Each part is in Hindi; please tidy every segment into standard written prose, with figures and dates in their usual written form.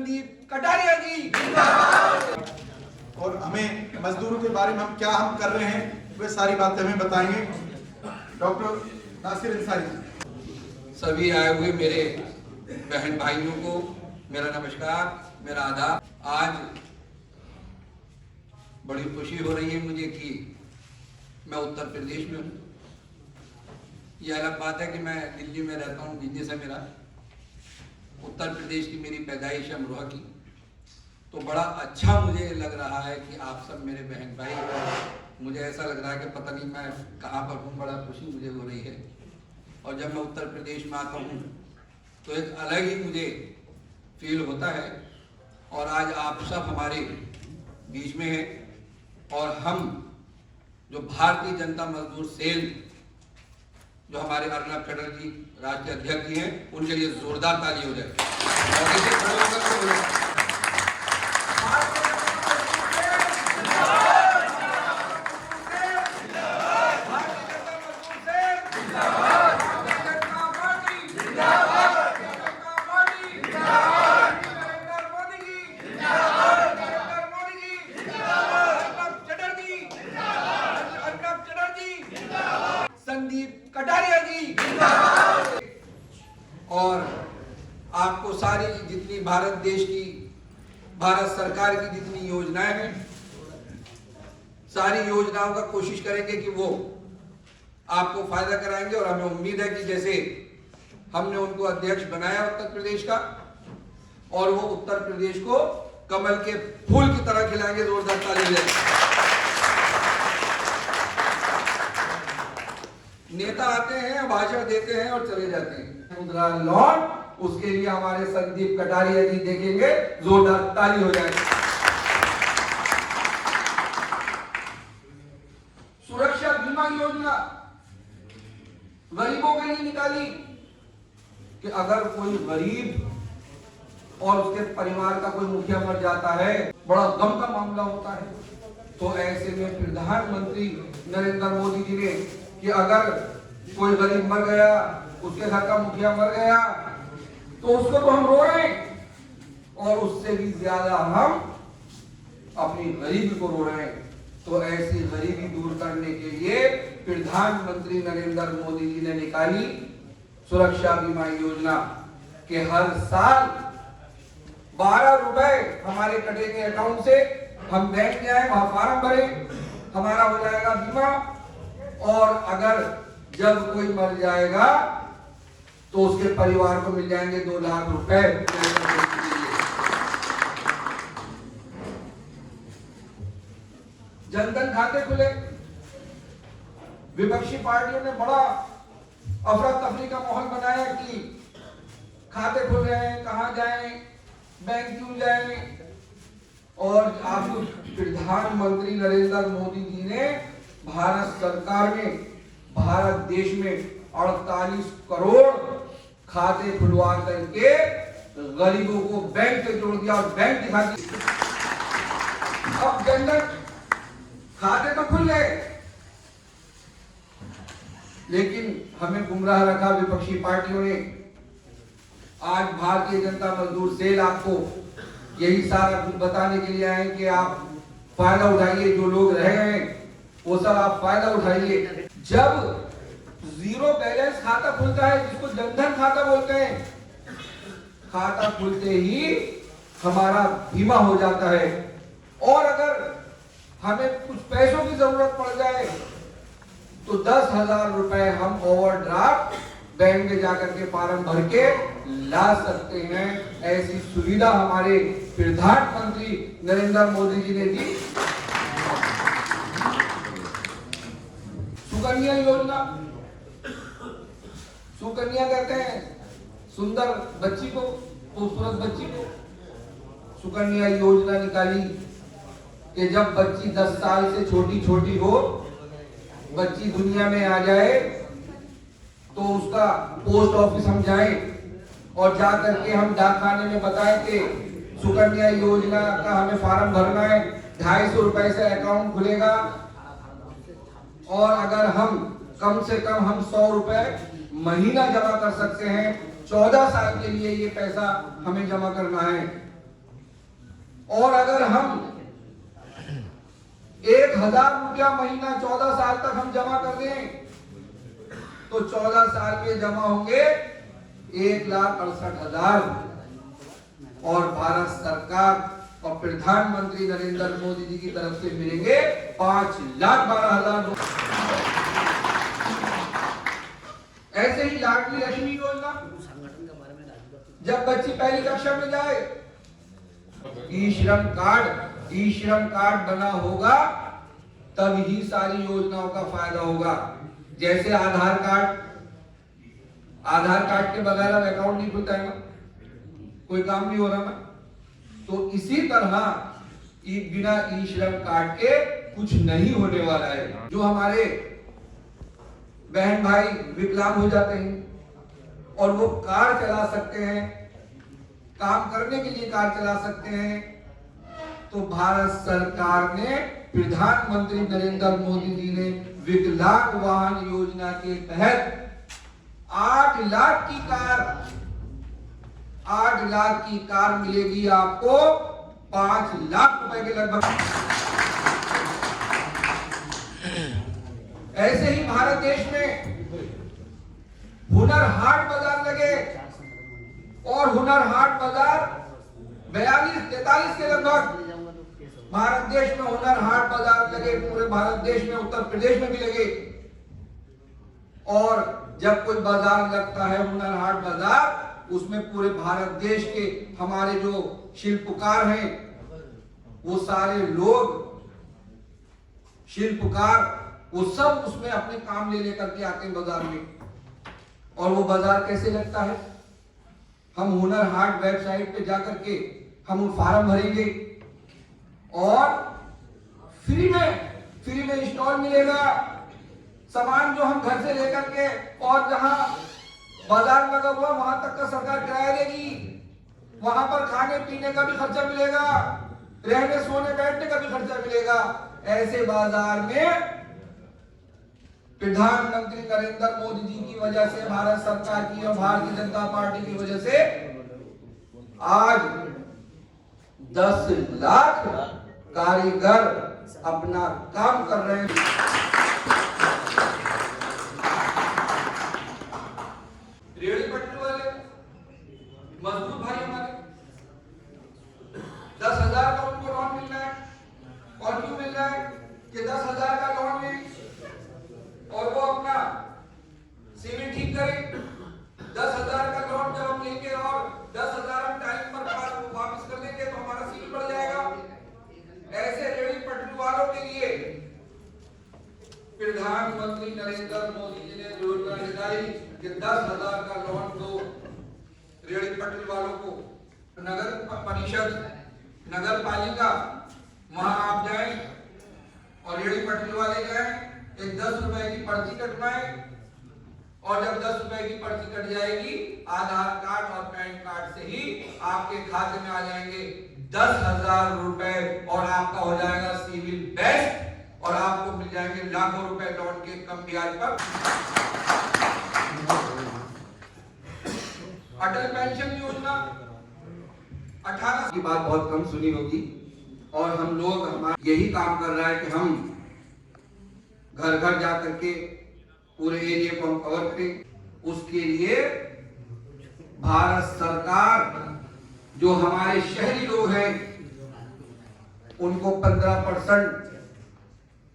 संदीप कटारिया जी। और हमें मजदूरों के बारे में हम कर रहे हैं वे सारी बातें हमें बताएंगे डॉक्टर नासिर अंसारी। सभी आए हुए मेरे बहन भाइयों को मेरा नमस्कार, मेरा आदाब। आज बड़ी खुशी हो रही है मुझे कि मैं उत्तर प्रदेश में हूँ। यह अलग बात है कि मैं दिल्ली में रहता हूँ, बिजनेस है मेरा। उत्तर प्रदेश की मेरी पैदाइश है अमरोहा की। तो बड़ा अच्छा मुझे लग रहा है कि आप सब मेरे बहन भाई, मुझे ऐसा लग रहा है कि पता नहीं मैं कहाँ पर हूँ, बड़ा खुशी मुझे हो रही है। और जब मैं उत्तर प्रदेश में आता हूँ तो एक अलग ही मुझे फील होता है। और आज आप सब हमारे बीच में हैं और हम जो भारतीय जनता मजदूर सेल, जो हमारे अर्नब चटर्जी राष्ट्रीय अध्यक्ष जी हैं, उनके लिए जोरदार ताली हो जाए। और इसे खड़े होकर के बोले। संदीप कटारिया जी। और आपको सारी जितनी भारत देश की, भारत सरकार की जितनी योजनाएं हैं, सारी योजनाओं का कोशिश करेंगे कि वो आपको फायदा कराएंगे। और हमें उम्मीद है कि जैसे हमने उनको अध्यक्ष बनाया उत्तर प्रदेश का, और वो उत्तर प्रदेश को कमल के फूल की तरह खिलाएंगे। जोरदार ताली बजाएं। नेता आते हैं, भाषण देते हैं और चले जाते हैं। मुद्रा लोन, उसके लिए हमारे संदीप कटारिया जी देखेंगे। जोरदार ताली हो जाए। सुरक्षा बीमा योजना गरीबों के लिए निकाली कि अगर कोई गरीब और उसके परिवार का कोई मुखिया मर जाता है, बड़ा गम का मामला होता है, तो ऐसे में प्रधानमंत्री नरेंद्र मोदी जी ने कि अगर कोई गरीब मर गया, उसके घर का मुखिया मर गया, तो उसको तो हम रो रहे हैं, और उससे भी ज्यादा हम अपनी गरीबी को रो रहे हैं। तो ऐसी गरीबी दूर करने के लिए प्रधानमंत्री नरेंद्र मोदी जी ने निकाली सुरक्षा बीमा योजना कि हर साल 12 रुपए हमारे कटेंगे अकाउंट से, हम बैंक जाए, वहां फॉर्म भरें, हमारा हो जाएगा बीमा। और अगर जब कोई मर जाएगा तो उसके परिवार को मिल जाएंगे 2 लाख रुपए। जनधन खाते खुले। विपक्षी पार्टियों ने बड़ा अफरा तफरी का माहौल बनाया कि खाते खुल रहे हैं, कहां जाएं, बैंक क्यों जाएं। और आपको प्रधानमंत्री नरेंद्र मोदी जी ने भारत सरकार में, भारत देश में 48 करोड़ खाते खुलवा करके गरीबों को बैंक से जोड़ दिया और बैंक दिखा दी। अब जनधन खाते तो खुल गए, लेकिन हमें गुमराह रखा विपक्षी पार्टियों ने। आज भारतीय जनता मजदूर सेल आपको यही सारा बताने के लिए आए कि आप फायदा उठाइए। जो लोग रह गए हैं वो सब आप फायदा उठाइए। जब जीरो बैलेंस खाता खुलता है, जिसको जनधन खाता बोलते हैं, खाता खुलते ही हमारा बीमा हो जाता है। और अगर हमें कुछ पैसों की जरूरत पड़ जाए तो 10,000 रुपए हम ओवरड्राफ्ट बैंक में जाकर के फॉर्म भर के ला सकते हैं। ऐसी सुविधा हमारे प्रधानमंत्री नरेंद्र मोदी जी ने दी। सुकन्या योजना, सुकन्या कहते हैं सुंदर बच्ची को, खूबसूरत बच्ची को। सुकन्या योजना निकाली कि जब बच्ची 10 साल से छोटी छोटी हो, बच्ची दुनिया में आ जाए, तो उसका पोस्ट ऑफिस हम जाएं और जा करके हम डाकखाने में बताएं कि सुकन्या योजना का हमें फॉर्म भरना है, 250 रुपए से अकाउंट खुलेगा। और अगर हम कम से कम हम 100 रुपए महीना जमा कर सकते हैं, 14 साल के लिए ये पैसा हमें जमा करना है। और अगर हम 1,000 रुपया महीना 14 साल तक हम जमा कर दें तो 14 साल में जमा होंगे 1,68,000 और भारत सरकार और प्रधानमंत्री नरेंद्र मोदी जी की तरफ से मिलेंगे 5,12,000। ऐसे ही लाडली लक्ष्मी योजना, जब बच्ची पहली कक्षा में जाए ई श्रम कार्ड बना होगा तभी सारी योजनाओं का फायदा होगा। जैसे आधार कार्ड के बगैर अब अकाउंट नहीं खुलता है ना, कोई काम नहीं हो रहा ना, तो इसी तरह बिना ई श्रम कार्ड के कुछ नहीं होने वाला है। जो हमारे बहन भाई विकलांग हो जाते हैं और वो कार चला सकते हैं, काम करने के लिए कार चला सकते हैं, तो भारत सरकार ने, प्रधानमंत्री नरेंद्र मोदी जी ने विकलांग वाहन योजना के तहत 8 लाख की कार मिलेगी आपको 5 लाख रुपए के लगभग। ऐसे ही भारत देश में हुनर हाट बाजार लगे और हुनर हाट बाजार 42-43 के लगभग भारत देश में हुनर हाट बाजार लगे, पूरे भारत देश में, उत्तर प्रदेश में भी लगे। और जब कोई बाजार लगता है हुनर हाट बाजार, उसमें पूरे भारत देश के हमारे जो शिल्पकार हैं वो सारे लोग शिल्पकार वो सब उसमें अपने काम ले लेकर के आते हैं बाजार में। और वो बाजार कैसे लगता है, हम हुनर हाट वेबसाइट पे जाकर के हम वो फार्म भरेंगे और फ्री में स्टॉल मिलेगा, सामान जो हम घर से लेकर के, और जहां बाजार लगा हुआ वहां तक का सरकार किराया देगी, वहां पर खाने पीने का भी खर्चा मिलेगा, रहने सोने बैठने का भी खर्चा मिलेगा। ऐसे बाजार में प्रधानमंत्री नरेंद्र मोदी जी की वजह से, भारत सरकार की और भारतीय जनता पार्टी की वजह से आज 10 लाख कारीगर अपना काम कर रहे हैं। रेहड़ी पटरी वाले मजदूर भाई हमारे 10,000 का उनको लोन मिल रहा है। और क्यों मिल रहा है कि 10,000 का लोन में और वो अपना सिविल ठीक करें। 10,000 का लोन जब हम लेंगे और 10,000 हम टाइम पर वापस कर देंगे तो हमारा सिविल बढ़ जाएगा। ऐसे रेहड़ी पटरी वालों के लिए प्रधानमंत्री नरेंद्र मोदी जी ने योजना निकाली कि 10,000 का लोन दो रेहड़ी पटरी वालों को। नगर परिषद, नगर पालिका, वहां आप जाएं और रेहड़ी पटरी वाले जाएं, एक 10 रुपए की पर्ची कटवाएं और जब 10 रुपए की पर्ची कट जाएगी, आधार कार्ड और पैन कार्ड से ही आपके खाते में आ जाएंगे 10,000 रुपए और आपका हो जाएगा सिविल बेस्ट और आपको मिल जाएंगे लाखों रुपए लोन के कम ब्याज पर। अटल पेंशन योजना 18 की बात बहुत कम सुनी होगी और हम लोग हमारा यही काम कर रहा है कि हम घर घर जाकर के पूरे एरिया को हम कवर करें। उसके लिए भारत सरकार जो हमारे शहरी लोग हैं उनको 15%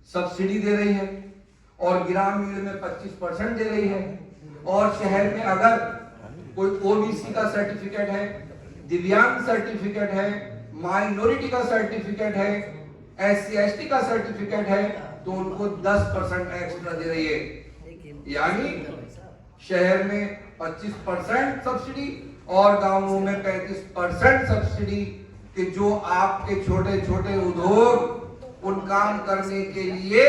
सब्सिडी दे रही है और ग्रामीण में 25% दे रही है। और शहर में अगर कोई ओबीसी का सर्टिफिकेट है, दिव्यांग सर्टिफिकेट है, माइनॉरिटी का सर्टिफिकेट है, SC/ST का सर्टिफिकेट है, तो उनको 10% एक्स्ट्रा दे रही है। यानी शहर में 25% सब्सिडी और गांवों में 35% सब्सिडी कि जो आपके छोटे छोटे उद्योग उन काम करने के लिए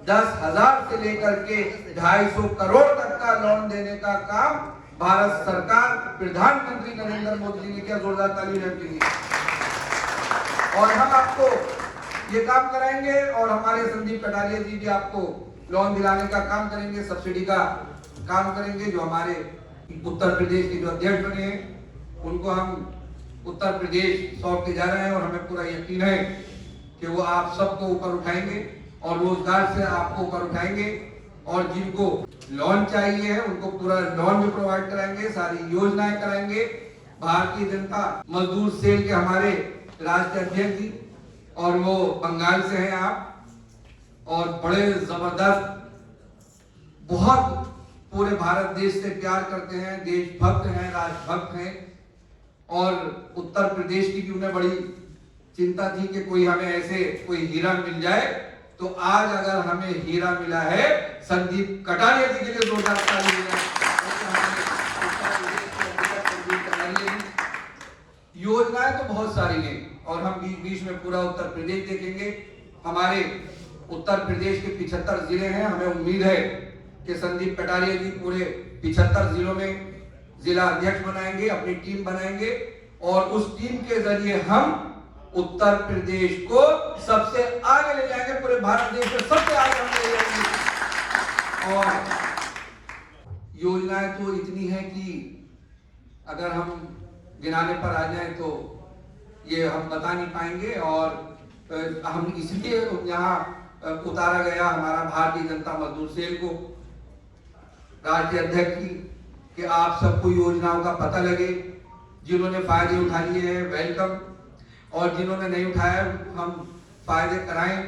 10,000 से लेकर के 250 करोड़ तक का लोन देने का काम भारत सरकार, प्रधानमंत्री नरेंद्र मोदी जी ने किया। जोरदार ताली के लिए। और हम आपको ये काम कराएंगे और हमारे संदीप कटारिया जी भी आपको लोन दिलाने का काम करेंगे, सब्सिडी का काम करेंगे। जो हमारे उत्तर प्रदेश के जो अध्यक्ष बने हैं उनको हम उत्तर प्रदेश सौंप के जा रहे हैं और हमें पूरा यकीन है कि वो आप सबको ऊपर उठाएंगे और रोजगार से आपको ऊपर उठाएंगे और जिनको लोन चाहिए है उनको पूरा लोन भी प्रोवाइड कराएंगे, सारी योजनाएं कराएंगे। भारतीय जनता मजदूर सेल के हमारे राष्ट्रीय अध्यक्ष जी और वो बंगाल से हैं आप, और बड़े जबरदस्त, बहुत पूरे भारत देश से प्यार करते हैं, देशभक्त हैं, राष्ट्रभक्त हैं। और उत्तर प्रदेश की भी उन्हें बड़ी चिंता थी कि कोई हमें ऐसे कोई हीरा मिल जाए, तो आज अगर हमें हीरा मिला है संदीप कटारिया जी के लिए जोरदार ताली हो जाए। योजनाएं तो बहुत सारी हैं और हम बीच बीच में पूरा उत्तर प्रदेश देखेंगे। हमारे उत्तर प्रदेश के 75 जिले हैं। हमें उम्मीद है कि संदीप कटारिया जी पूरे 75 जिलों में जिला अध्यक्ष बनाएंगे, अपनी टीम बनाएंगे और उस टीम के जरिए हम उत्तर प्रदेश को सबसे आगे ले जाएंगे। पूरे भारत देश में सबसे आगे हम ले जाएंगे। और योजनाएं तो इतनी हैं कि अगर हम गिनाने पर आ जाएं तो ये हम बता नहीं पाएंगे। और हम इसलिए यहाँ उतारा गया हमारा भारतीय जनता मजदूर सेल को, राष्ट्रीय अध्यक्ष की, कि आप सबको योजनाओं का पता लगे। जिन्होंने फायदे उठा लिए हैं वेलकम, और जिन्होंने नहीं उठाया हम फायदे कराएं,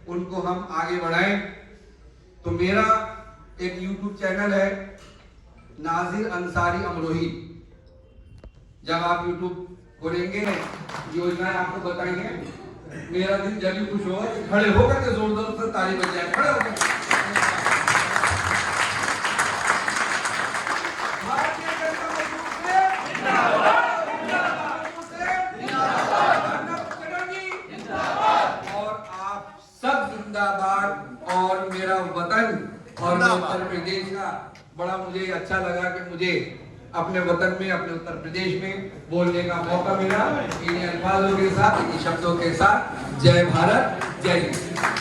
उनको हम आगे बढ़ाएं। तो मेरा एक YouTube चैनल है नाजिर अंसारी अमरोही। जब आप YouTube खोलेंगे योजनाएं आपको बताएंगे, मेरा दिन जब भी खुश होगा खड़े होकर के जोर जोर से ताली बज जाए। खड़े होकर और मेरा वतन और उत्तर प्रदेश का बड़ा मुझे अच्छा लगा कि मुझे अपने वतन में, अपने उत्तर प्रदेश में बोलने का मौका मिला। इन अल्फाजों के साथ, इन शब्दों के साथ, जय भारत, जय हिंद।